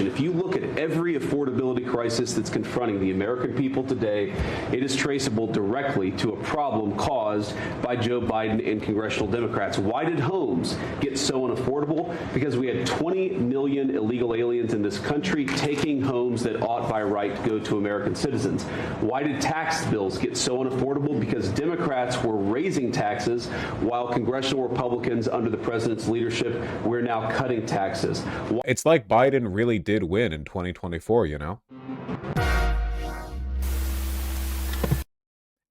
If you look at every affordability crisis that's confronting the American people today, it is traceable directly to a problem caused by Joe Biden and congressional Democrats. Why did homes get so unaffordable? Because we had 20 million illegal aliens in this country taking homes that ought by right to go to American citizens. Why did tax bills get so unaffordable? Because Democrats were raising taxes while congressional Republicans under the president's leadership, we're now cutting taxes. It's like Biden really did win in 2024, you know?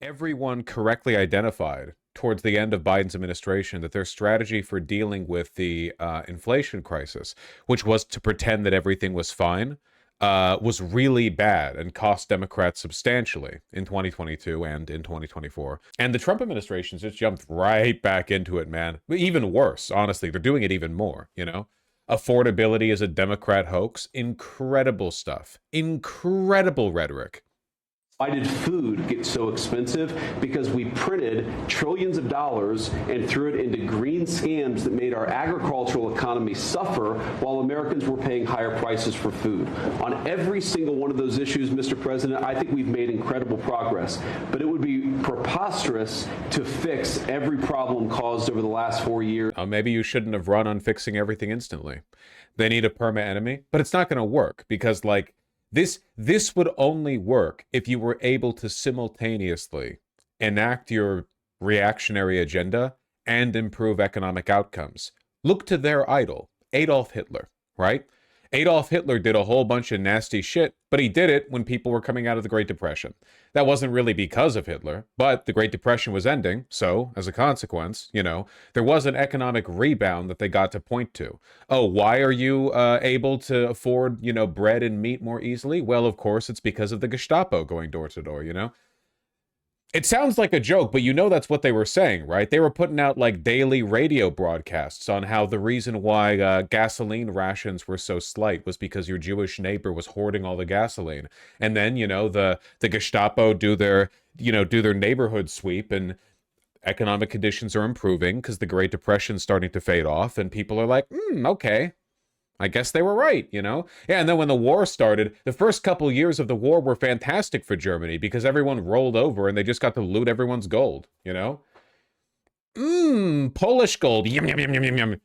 Everyone correctly identified towards the end of Biden's administration that their strategy for dealing with the inflation crisis, which was to pretend that everything was fine, was really bad and cost Democrats substantially in 2022 and in 2024. And the Trump administration just jumped right back into it, man. Even worse, honestly. They're doing it even more, you know? Affordability is a Democrat hoax. Incredible stuff. Incredible rhetoric. Why did food get so expensive? Because we printed trillions of dollars and threw it into green scams that made our agricultural economy suffer while Americans were paying higher prices for food. On every single one of those issues, Mr. President, I think we've made incredible progress. But it would be preposterous to fix every problem caused over the last 4 years. Maybe you shouldn't have run on fixing everything instantly. They need a perma enemy, but it's not going to work because, like, This would only work if you were able to simultaneously enact your reactionary agenda and improve economic outcomes. Look to their idol, Adolf Hitler, right? Adolf Hitler did a whole bunch of nasty shit, but he did it when people were coming out of the Great Depression. That wasn't really because of Hitler, but the Great Depression was ending, so, as a consequence, you know, there was an economic rebound that they got to point to. Oh, why are you able to afford, you know, bread and meat more easily? Well, of course, it's because of the Gestapo going door to door, you know? It sounds like a joke, but you know that's what they were saying, right? They were putting out like daily radio broadcasts on how the reason why gasoline rations were so slight was because your Jewish neighbor was hoarding all the gasoline. And then, you know, the Gestapo do their neighborhood sweep and economic conditions are improving because the Great Depression's starting to fade off and people are like, okay. I guess they were right, you know? Yeah, and then when the war started, the first couple years of the war were fantastic for Germany because everyone rolled over and they just got to loot everyone's gold, you know? Polish gold. Yum, yum, yum, yum, yum, yum.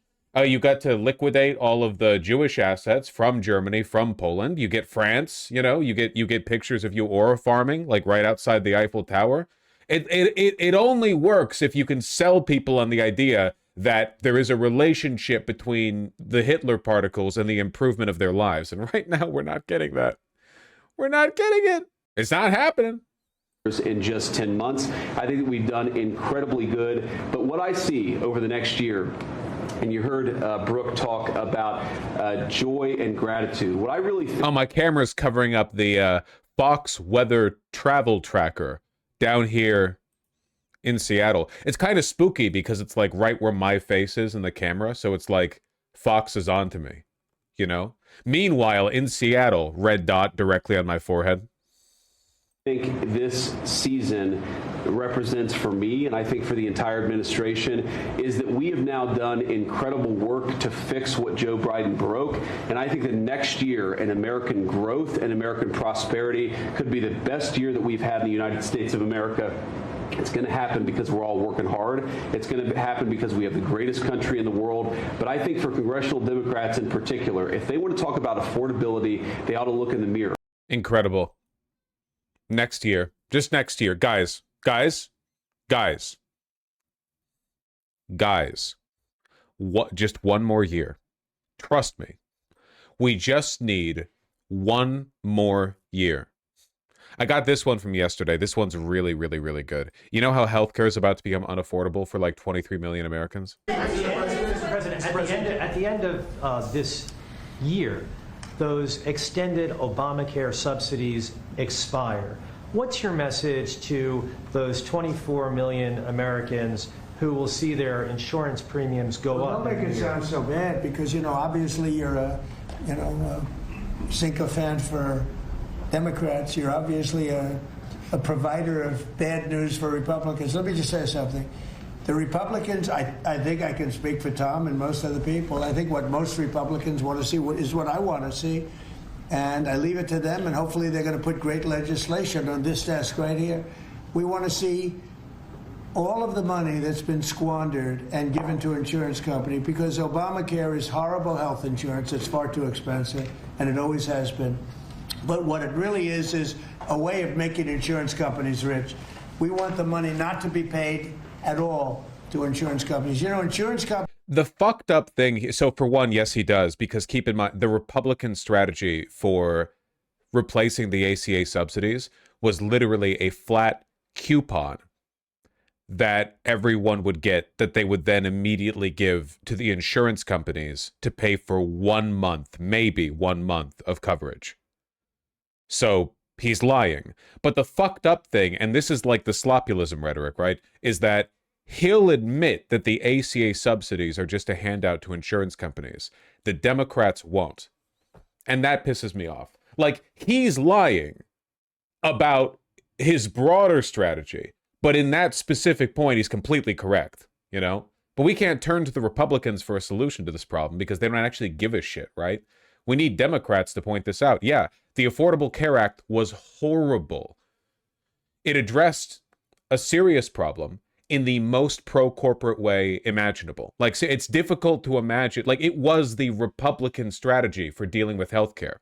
You got to liquidate all of the Jewish assets from Germany, from Poland. You get France, you know? You get pictures of you ore farming, like right outside the Eiffel Tower. It only works if you can sell people on the idea that there is a relationship between the Hitler particles and the improvement of their lives. And right now, we're not getting that. We're not getting it. It's not happening. In just 10 months, I think that we've done incredibly good. But what I see over the next year, and you heard Brooke talk about joy and gratitude. What I really think... Oh, my camera's covering up the Fox weather travel tracker down here in Seattle. It's kind of spooky because it's like right where my face is in the camera. So it's like Fox is on to me, you know? Meanwhile, in Seattle, red dot directly on my forehead. I think this season represents for me, and I think for the entire administration, is that we have now done incredible work to fix what Joe Biden broke. And I think that next year in American growth and American prosperity could be the best year that we've had in the United States of America. It's going to happen because we're all working hard. It's going to happen because we have the greatest country in the world. But I think for congressional Democrats in particular, if they want to talk about affordability, they ought to look in the mirror. Incredible. Next year. Just next year. Guys. What? Just one more year. Trust me. We just need one more year. I got this one from yesterday. This one's really, really, really good. You know how healthcare is about to become unaffordable for like 23 million Americans? Mr. President, at the end of this year, those extended Obamacare subsidies expire. What's your message to those 24 million Americans who will see their insurance premiums go up? Don't make it sound so bad because, you know, obviously you're a sycophant for Democrats. You're obviously a provider of bad news for Republicans. Let me just say something. The Republicans, I think I can speak for Tom and most other people. I think what most Republicans want to see is what I want to see. and I leave it to them, and hopefully they're going to put great legislation on this desk right here. We want to see all of the money that's been squandered and given to insurance companies, because Obamacare is horrible health insurance. It's far too expensive, and it always has been. But what it really is a way of making insurance companies rich. We want the money not to be paid at all to insurance companies. You know, insurance companies... The fucked up thing, so for one, yes, he does, because keep in mind, the Republican strategy for replacing the ACA subsidies was literally a flat coupon that everyone would get, that they would then immediately give to the insurance companies to pay for 1 month, maybe 1 month of coverage. So he's lying. But the fucked up thing, and this is like the slopulism rhetoric, right, is that he'll admit that the ACA subsidies are just a handout to insurance companies. The Democrats won't. And that pisses me off. Like, he's lying about his broader strategy, but in that specific point, he's completely correct, you know? But we can't turn to the Republicans for a solution to this problem because they don't actually give a shit, right? We need Democrats to point this out. Yeah, the Affordable Care Act was horrible. It addressed a serious problem in the most pro-corporate way imaginable. Like, it's difficult to imagine. Like, it was the Republican strategy for dealing with healthcare.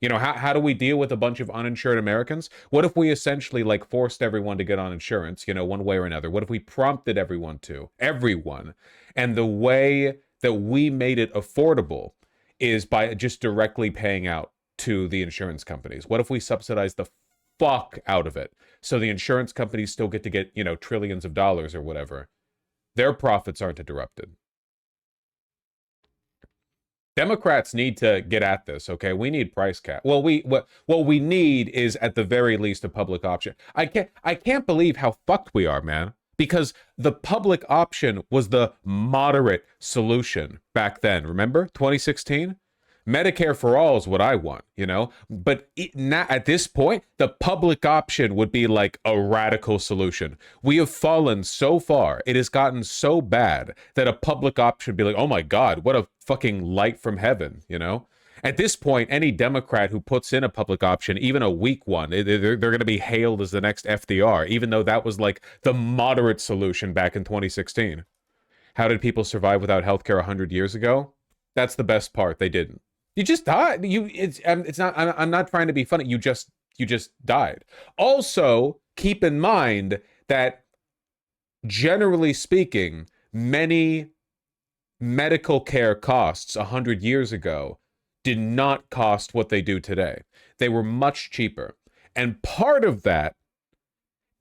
You know, how do we deal with a bunch of uninsured Americans? What if we essentially, like, forced everyone to get on insurance, you know, one way or another? What if we prompted everyone to? Everyone. And the way that we made it affordable is by just directly paying out to the insurance companies. What if we subsidize the fuck out of it so the insurance companies still get to get, you know, trillions of dollars or whatever? Their profits aren't interrupted. Democrats need to get at this, okay? We need price cap. Well, what we need is at the very least a public option. I can't believe how fucked we are, man. Because the public option was the moderate solution back then. Remember 2016? Medicare for all is what I want, you know? But at this point, the public option would be like a radical solution. We have fallen so far. It has gotten so bad that a public option would be like, oh my God, what a fucking light from heaven, you know? At this point, any Democrat who puts in a public option, even a weak one, they're going to be hailed as the next FDR, even though that was like the moderate solution back in 2016. How did people survive without healthcare 100 years ago? That's the best part. They didn't. You just died. It's not. I'm not trying to be funny. You just died. Also, keep in mind that generally speaking, many medical care costs 100 years ago did not cost what they do today. They were much cheaper. And part of that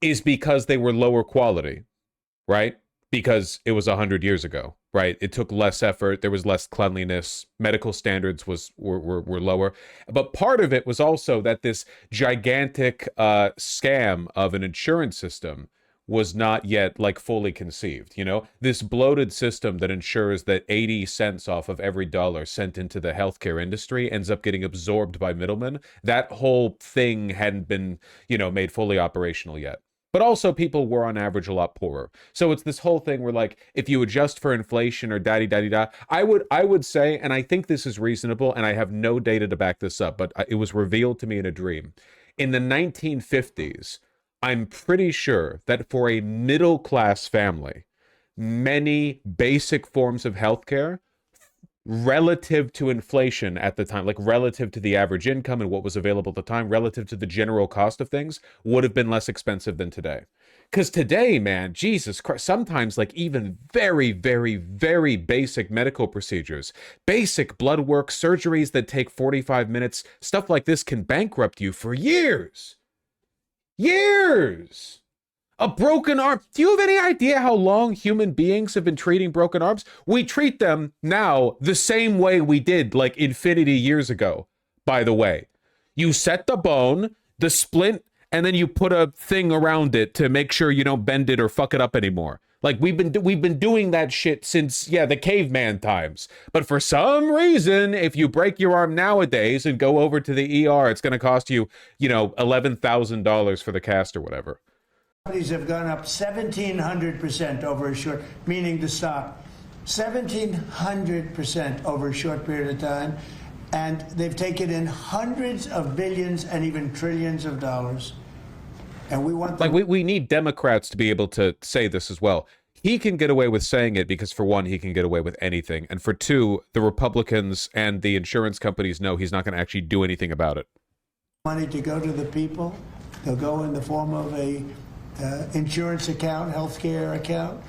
is because they were lower quality, right? Because it was 100 years ago, right? It took less effort. There was less cleanliness. Medical standards were lower. But part of it was also that this gigantic scam of an insurance system was not yet like fully conceived, you know? This bloated system that ensures that 80 cents off of every dollar sent into the healthcare industry ends up getting absorbed by middlemen. That whole thing hadn't been, you know, made fully operational yet. But also people were on average a lot poorer. So it's this whole thing where, like, if you adjust for inflation or da-di-da-di-da, I would say, and I think this is reasonable, and I have no data to back this up, but it was revealed to me in a dream. In the 1950s, I'm pretty sure that for a middle-class family, many basic forms of healthcare, relative to inflation at the time, like relative to the average income and what was available at the time, relative to the general cost of things, would have been less expensive than today. Because today, man, Jesus Christ, sometimes like even very, very, very basic medical procedures, basic blood work, surgeries that take 45 minutes, stuff like this can bankrupt you for years. Years! A broken arm. Do you have any idea how long human beings have been treating broken arms? We treat them now the same way we did like infinity years ago, by the way. You set the bone, the splint, and then you put a thing around it to make sure you don't bend it or fuck it up anymore. Like we've been doing that shit since, yeah, the caveman times. But for some reason, if you break your arm nowadays and go over to the ER, it's going to cost you, you know, $11,000 for the cast or whatever. Companies have gone up 1,700% over a short, meaning the stock, 1,700% over a short period of time. And they've taken in hundreds of billions and even trillions of dollars. And we want them. Like, we need Democrats to be able to say this as well. He can get away with saying it because, for one, he can get away with anything. And for two, the Republicans and the insurance companies know he's not going to actually do anything about it. Money to go to the people. They'll go in the form of a insurance account, health care account,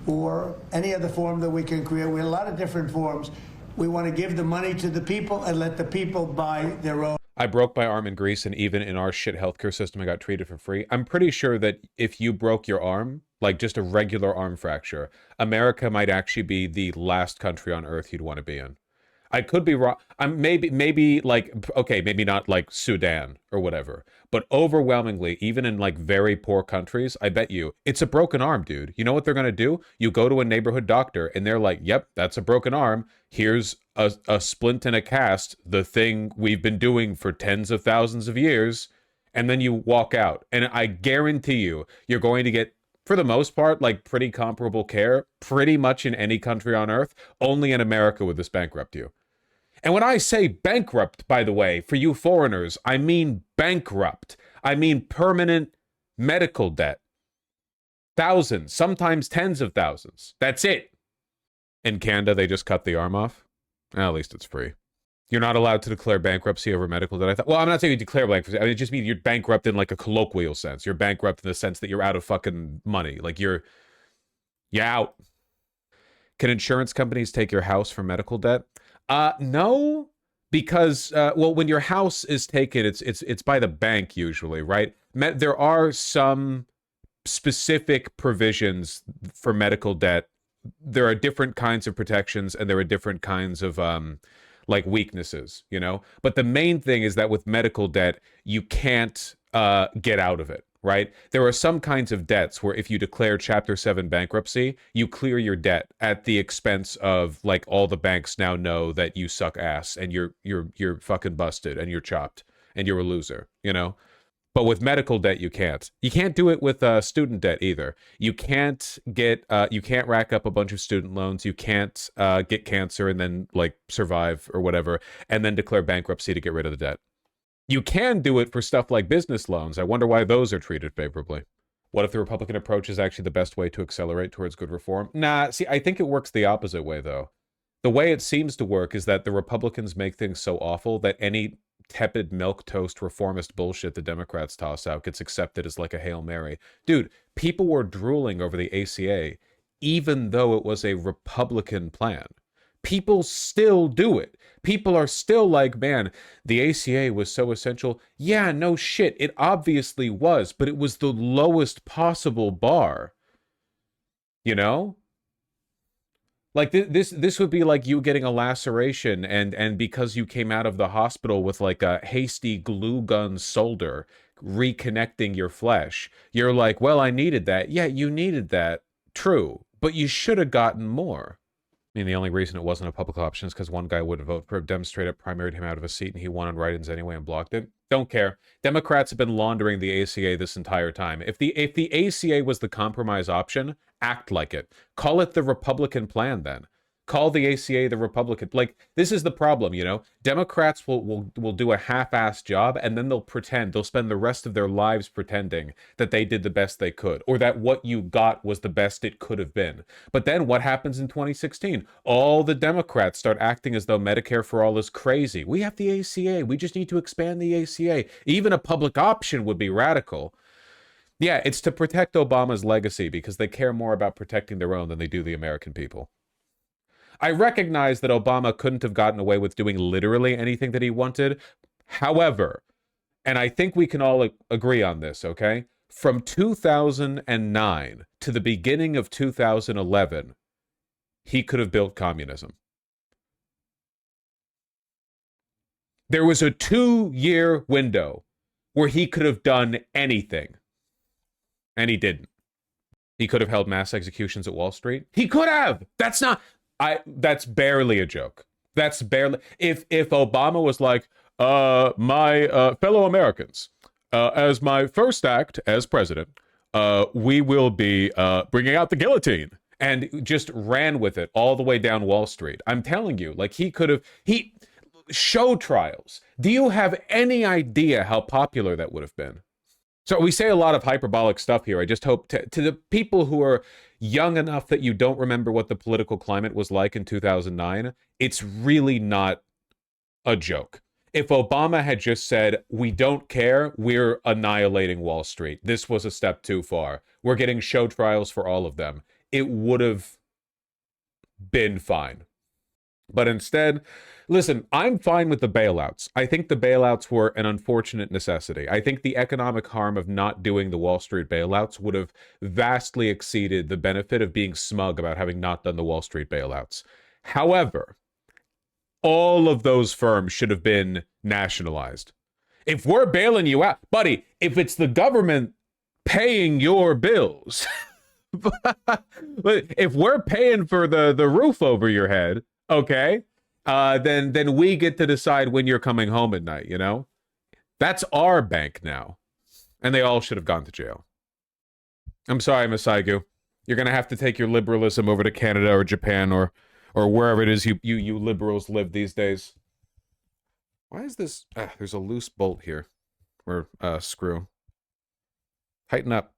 or any other form that we can create. We have a lot of different forms. We want to give the money to the people and let the people buy their own. I broke my arm in Greece, and even in our shit healthcare system, I got treated for free. I'm pretty sure that if you broke your arm, like just a regular arm fracture, America might actually be the last country on earth you'd want to be in. I could be wrong. I'm maybe like, okay, maybe not like Sudan or whatever, but overwhelmingly, even in like very poor countries, I bet you it's a broken arm, dude. You know what they're going to do? You go to a neighborhood doctor and they're like, yep, that's a broken arm. Here's a splint and a cast, the thing we've been doing for tens of thousands of years. And then you walk out. And I guarantee you, you're going to get, for the most part, like pretty comparable care pretty much in any country on earth. Only in America would this bankrupt you. And when I say bankrupt, by the way, for you foreigners, I mean bankrupt. I mean permanent medical debt. Thousands, sometimes tens of thousands. That's it. In Canada, they just cut the arm off. Well, at least it's free. You're not allowed to declare bankruptcy over medical debt. I thought, well, I'm not saying you declare bankruptcy. I mean, it just means you're bankrupt in like a colloquial sense. You're bankrupt in the sense that you're out of fucking money. Like you're out. Can insurance companies take your house for medical debt? No, because well, when your house is taken, it's by the bank usually, right? There are some specific provisions for medical debt. There are different kinds of protections, and there are different kinds of like weaknesses, you know. But the main thing is that with medical debt, you can't get out of it. Right? There are some kinds of debts where if you declare Chapter 7 bankruptcy, you clear your debt at the expense of like all the banks now know that you suck ass and you're fucking busted and you're chopped and you're a loser, you know? But with medical debt, you can't. You can't do it with student debt either. You can't rack up a bunch of student loans. You can't get cancer and then like survive or whatever and then declare bankruptcy to get rid of the debt. You can do it for stuff like business loans. I wonder why those are treated favorably. What if the Republican approach is actually the best way to accelerate towards good reform? Nah, see, I think it works the opposite way, though. The way it seems to work is that the Republicans make things so awful that any tepid milquetoast reformist bullshit the Democrats toss out gets accepted as like a Hail Mary. Dude, people were drooling over the ACA, even though it was a Republican plan. People still do it. People are still like, man, the ACA was so essential. Yeah, no shit. It obviously was, but it was the lowest possible bar. You know? Like this would be like you getting a laceration and because you came out of the hospital with like a hasty glue gun solder reconnecting your flesh. You're like, well, I needed that. Yeah, you needed that. True. But you should have gotten more. I mean, the only reason it wasn't a public option is because one guy wouldn't vote for him, demonstrated, primaried him out of a seat, and he won on write-ins anyway and blocked it. Don't care. Democrats have been laundering the ACA this entire time. If the ACA was the compromise option, act like it. Call it the Republican plan then. Call the ACA the Republican. Like, this is the problem, you know? Democrats will do a half-assed job, and then they'll spend the rest of their lives pretending that they did the best they could, or that what you got was the best it could have been. But then what happens in 2016? All the Democrats start acting as though Medicare for All is crazy. We have the ACA. We just need to expand the ACA. Even a public option would be radical. Yeah, it's to protect Obama's legacy because they care more about protecting their own than they do the American people. I recognize that Obama couldn't have gotten away with doing literally anything that he wanted. However, and I think we can all agree on this, okay? From 2009 to the beginning of 2011, he could have built communism. There was a 2-year window where he could have done anything, and he didn't. He could have held mass executions at Wall Street. He could have. That's barely a joke. That's barely. If Obama was like, my fellow Americans, as my first act as president, we will be bringing out the guillotine, and just ran with it all the way down Wall Street. I'm telling you, like he could have. show trials. Do you have any idea how popular that would have been? So we say a lot of hyperbolic stuff here. I just hope to the people who are young enough that you don't remember what the political climate was like in 2009, it's really not a joke. If Obama had just said, we don't care, we're annihilating Wall Street, this was a step too far, we're getting show trials for all of them, it would have been fine. But instead, listen, I'm fine with the bailouts. I think the bailouts were an unfortunate necessity. I think the economic harm of not doing the Wall Street bailouts would have vastly exceeded the benefit of being smug about having not done the Wall Street bailouts. However, all of those firms should have been nationalized. If we're bailing you out, buddy, if it's the government paying your bills, if we're paying for the roof over your head, okay, then we get to decide when you're coming home at night, you know? That's our bank now. And they all should have gone to jail. I'm sorry, Masaigu. You're going to have to take your liberalism over to Canada or Japan or wherever it is you liberals live these days. Why is this? There's a loose bolt here. Or screw. Tighten up.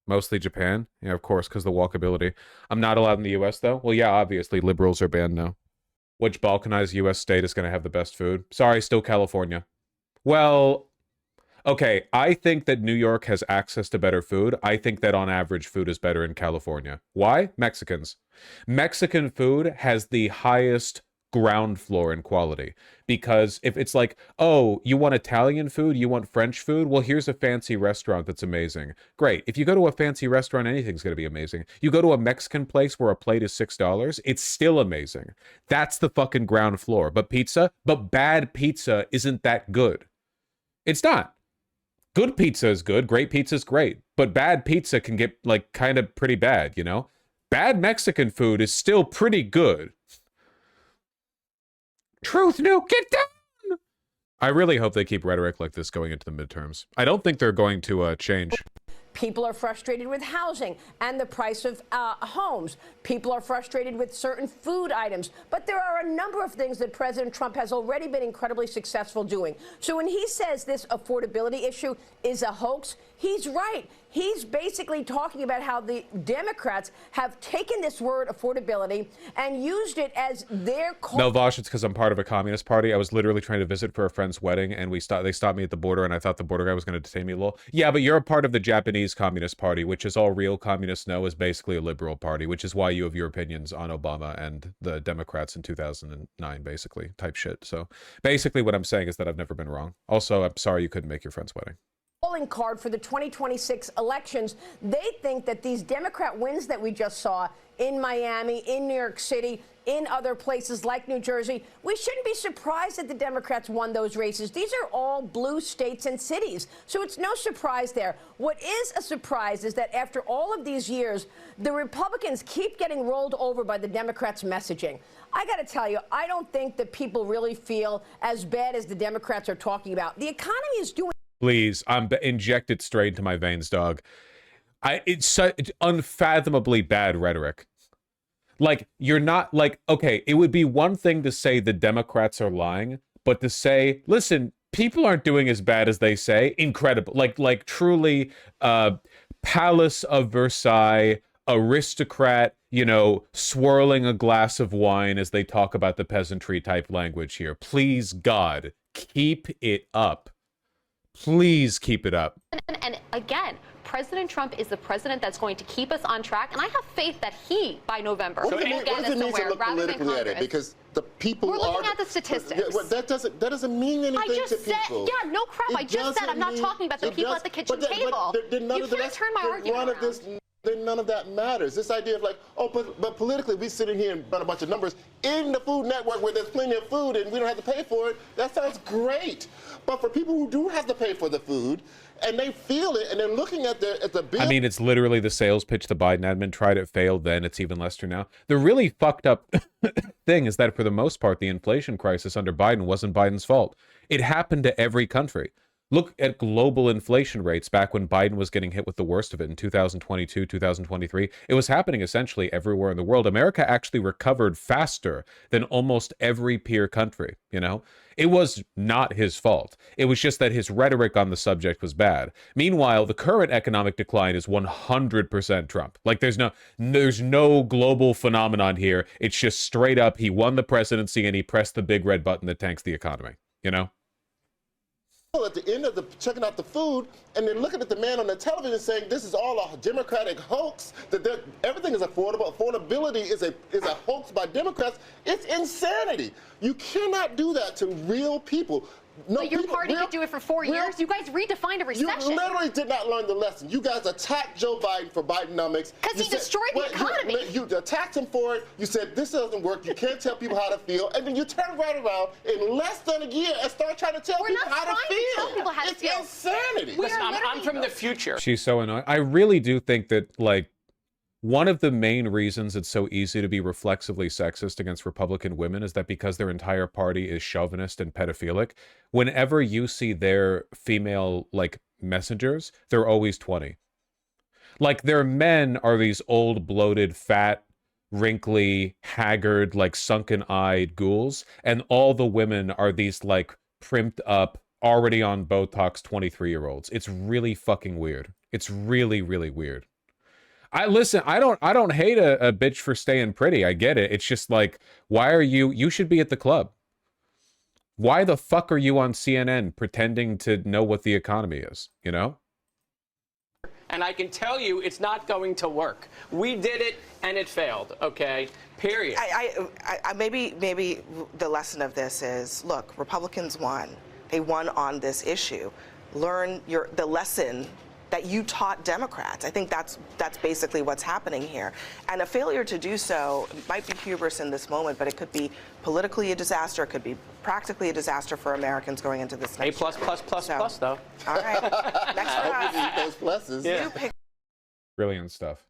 Mostly Japan. Yeah, of course, because the walkability. I'm not allowed in the U.S., though. Well, yeah, obviously, liberals are banned now. Which balkanized U.S. state is going to have the best food? Sorry, still California. Well, okay, I think that New York has access to better food. I think that on average, food is better in California. Why? Mexicans. Mexican food has the highest ground floor in quality, because if it's like, oh, you want Italian food, you want French food, well, here's a fancy restaurant that's amazing. Great. If you go to a fancy restaurant, anything's going to be amazing. You go to a Mexican place where a plate is $6, it's still amazing. That's the fucking ground floor. But bad pizza isn't that good. It's not. Good pizza is good, great pizza is great, but bad pizza can get like kind of pretty bad, you know? Bad Mexican food is still pretty good. Truth Nuke, get down! I really hope they keep rhetoric like this going into the midterms. I don't think they're going to change. People are frustrated with housing and the price of homes. People are frustrated with certain food items. But there are a number of things that President Trump has already been incredibly successful doing. So when he says this affordability issue is a hoax, he's right. He's basically talking about how the Democrats have taken this word affordability and used it as their... No, Vosh, it's because I'm part of a communist party. I was literally trying to visit for a friend's wedding, and they stopped me at the border, and I thought the border guy was going to detain me a little. Yeah, but you're a part of the Japanese Communist Party, which is all real communists know is basically a liberal party, which is why you have your opinions on Obama and the Democrats in 2009, basically, type shit. So basically what I'm saying is that I've never been wrong. Also, I'm sorry you couldn't make your friend's wedding. Calling card for the 2026 elections. They think that these Democrat wins that we just saw in Miami, in New York City, in other places like New Jersey, we shouldn't be surprised that the Democrats won those races. These are all blue states and cities, so it's no surprise there. What is a surprise is that after all of these years, the Republicans keep getting rolled over by the Democrats' messaging. I got to tell you, I don't think that people really feel as bad as the Democrats are talking about. The economy is doing... Please, I'm injected straight into my veins, dog. It's such unfathomably bad rhetoric. Like, you're not like, okay, it would be one thing to say the Democrats are lying, but to say, listen, people aren't doing as bad as they say. Incredible. Like truly, Palace of Versailles, aristocrat, you know, swirling a glass of wine as they talk about the peasantry type language here. Please, God, keep it up. Please keep it up. And again, President Trump is the president that's going to keep us on track, and I have faith that he, by November, will get us somewhere rather than Congress. Because the people We're looking at the statistics. That doesn't mean anything I just to said, people. yeah, no crap. I just said I'm not talking about the people at the kitchen table. You can't turn my argument around. Then none of that matters. This idea of like, oh, but politically, we sitting here and run a bunch of numbers in the Food Network where there's plenty of food and we don't have to pay for it. That sounds great. But for people who do have to pay for the food and they feel it and they're looking at the bill. I mean, it's literally the sales pitch the Biden admin tried. It failed then. It's even less true now. The really fucked up thing is that for the most part, the inflation crisis under Biden wasn't Biden's fault. It happened to every country. Look at global inflation rates back when Biden was getting hit with the worst of it in 2022, 2023. It was happening essentially everywhere in the world. America actually recovered faster than almost every peer country, you know? It was not his fault. It was just that his rhetoric on the subject was bad. Meanwhile, the current economic decline is 100% Trump. Like there's no global phenomenon here. It's just straight up he won the presidency and he pressed the big red button that tanks the economy, you know? At the end of checking out the food, and they're looking at the man on the television saying this is all a Democratic hoax, that everything is affordable. Affordability is a hoax by Democrats. It's insanity. You cannot do that to real people. No, but your party could do it for 4 years. You guys redefined a recession. You literally did not learn the lesson. You guys attacked Joe Biden for Bidenomics. Because he destroyed the economy. You attacked him for it. You said this doesn't work. You can't tell people how to feel. And then you turn right around in less than a year and start trying to tell people how to feel. Tell people how to feel. It's insanity. Listen, I'm from the future. She's so annoying. I really do think that, like, one of the main reasons it's so easy to be reflexively sexist against Republican women is that because their entire party is chauvinist and pedophilic, whenever you see their female, like, messengers, they're always 20. Like, their men are these old, bloated, fat, wrinkly, haggard, like, sunken-eyed ghouls, and all the women are these, like, primped up, already on Botox 23-year-olds. It's really fucking weird. It's really, really weird. I don't hate a bitch for staying pretty. I get it. It's just like, why are you should be at the club. Why the fuck are you on CNN pretending to know what the economy is, you know? And I can tell you it's not going to work. We did it and it failed, okay? Period. Maybe the lesson of this is, look, Republicans won. They won on this issue. Learn the lesson that you taught Democrats. I think that's basically what's happening here. And a failure to do so might be hubris in this moment, but it could be politically a disaster. It could be practically a disaster for Americans going into this next A+++++, though. All right. Next I hope you eat those pluses. Yeah. Brilliant stuff.